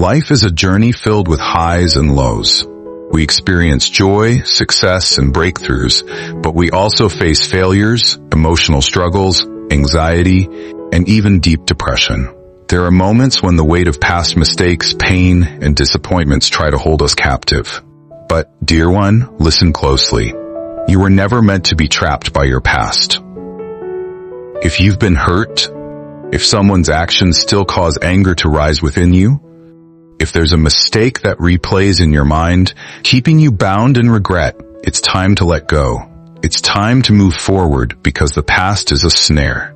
Life is a journey filled with highs and lows. We experience joy, success, and breakthroughs, but we also face failures, emotional struggles, anxiety, and even deep depression. There are moments when the weight of past mistakes, pain, and disappointments try to hold us captive. But, dear one, listen closely. You were never meant to be trapped by your past. If you've been hurt, if someone's actions still cause anger to rise within you, if there's a mistake that replays in your mind, keeping you bound in regret, it's time to let go. It's time to move forward because the past is a snare.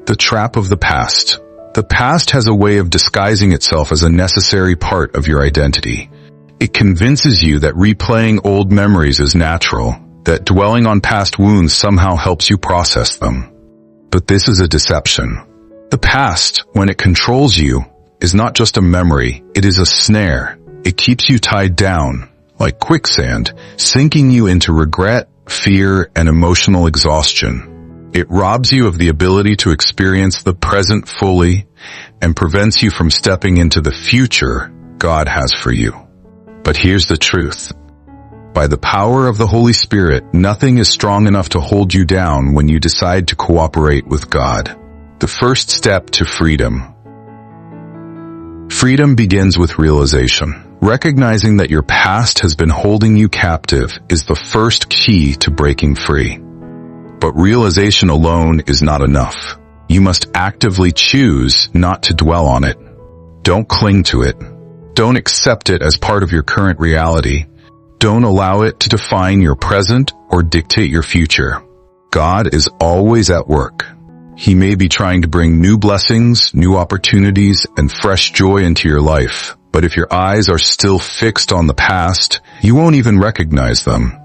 The trap of the past. The past has a way of disguising itself as a necessary part of your identity. It convinces you that replaying old memories is natural, that dwelling on past wounds somehow helps you process them. But this is a deception. The past, when it controls you, is not just a memory, it is a snare. It keeps you tied down, like quicksand, sinking you into regret, fear, and emotional exhaustion. It robs you of the ability to experience the present fully and prevents you from stepping into the future God has for you. But here's the truth. By the power of the Holy Spirit, nothing is strong enough to hold you down when you decide to cooperate with God. The first step to freedom. Freedom begins with realization. Recognizing that your past has been holding you captive is the first key to breaking free. But realization alone is not enough. You must actively choose not to dwell on it. Don't cling to it. Don't accept it as part of your current reality. Don't allow it to define your present or dictate your future. God is always at work. He may be trying to bring new blessings, new opportunities, and fresh joy into your life. But if your eyes are still fixed on the past, you won't even recognize them.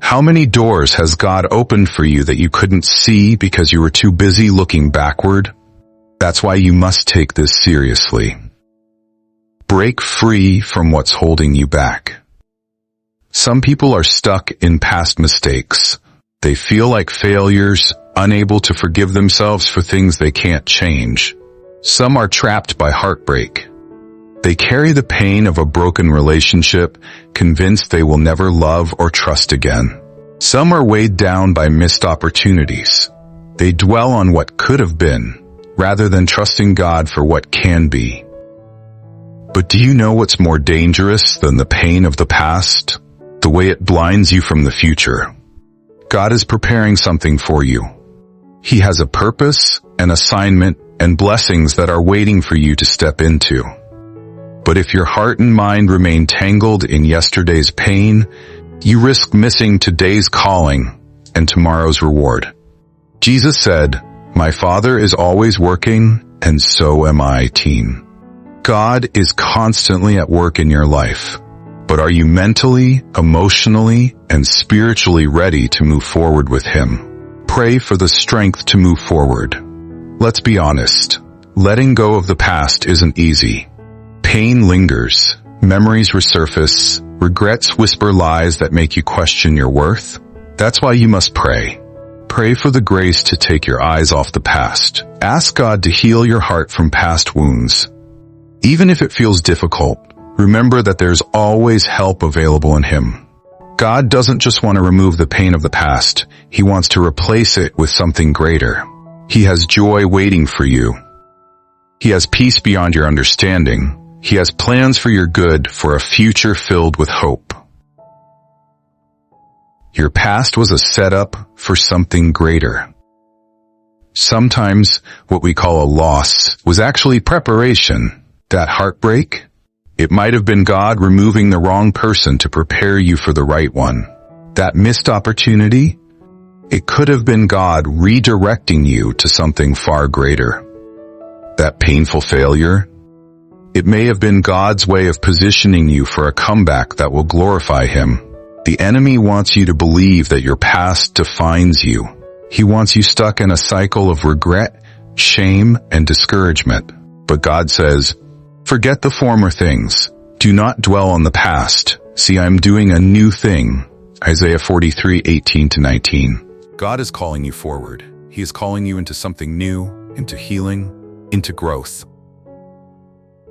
How many doors has God opened for you that you couldn't see because you were too busy looking backward? That's why you must take this seriously. Break free from what's holding you back. Some people are stuck in past mistakes. They feel like failures, unable to forgive themselves for things they can't change. Some are trapped by heartbreak. They carry the pain of a broken relationship, convinced they will never love or trust again. Some are weighed down by missed opportunities. They dwell on what could have been, rather than trusting God for what can be. But do you know what's more dangerous than the pain of the past? The way it blinds you from the future. God is preparing something for you. He has a purpose, an assignment, and blessings that are waiting for you to step into. But if your heart and mind remain tangled in yesterday's pain, you risk missing today's calling and tomorrow's reward. Jesus said, "My Father is always working, and so am I, teen." God is constantly at work in your life. But are you mentally, emotionally, and spiritually ready to move forward with Him? Pray for the strength to move forward. Let's be honest. Letting go of the past isn't easy. Pain lingers, memories resurface, regrets whisper lies that make you question your worth. That's why you must pray. Pray for the grace to take your eyes off the past. Ask God to heal your heart from past wounds. Even if it feels difficult, remember that there's always help available in Him. God doesn't just want to remove the pain of the past. He wants to replace it with something greater. He has joy waiting for you. He has peace beyond your understanding. He has plans for your good, for a future filled with hope. Your past was a setup for something greater. Sometimes what we call a loss was actually preparation. That heartbreak, it might have been God removing the wrong person to prepare you for the right one. That missed opportunity, it could have been God redirecting you to something far greater. That painful failure, it may have been God's way of positioning you for a comeback that will glorify Him. The enemy wants you to believe that your past defines you. He wants you stuck in a cycle of regret, shame, and discouragement. But God says, "Forget the former things. Do not dwell on the past. See, I'm doing a new thing." Isaiah 43:18-19. God is calling you forward. He is calling you into something new, into healing, into growth.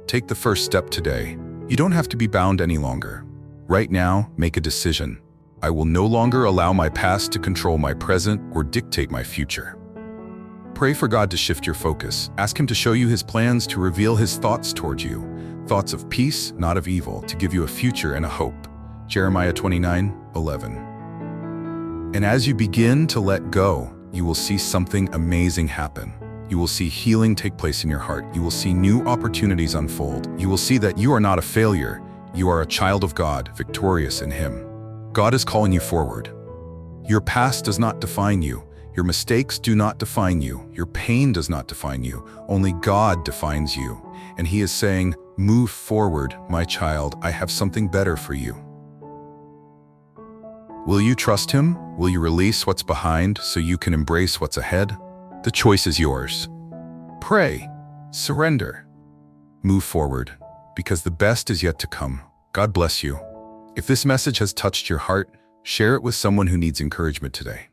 Take the first step today. You don't have to be bound any longer. Right now, make a decision. I will no longer allow my past to control my present or dictate my future. Pray for God to shift your focus. Ask Him to show you His plans, to reveal His thoughts toward you. Thoughts of peace, not of evil, to give you a future and a hope. Jeremiah 29:11. And as you begin to let go, you will see something amazing happen. You will see healing take place in your heart. You will see new opportunities unfold. You will see that you are not a failure. You are a child of God, victorious in Him. God is calling you forward. Your past does not define you. Your mistakes do not define you. Your pain does not define you. Only God defines you. And He is saying, move forward, my child. I have something better for you. Will you trust Him? Will you release what's behind so you can embrace what's ahead? The choice is yours. Pray, surrender, move forward, because the best is yet to come. God bless you. If this message has touched your heart, share it with someone who needs encouragement today.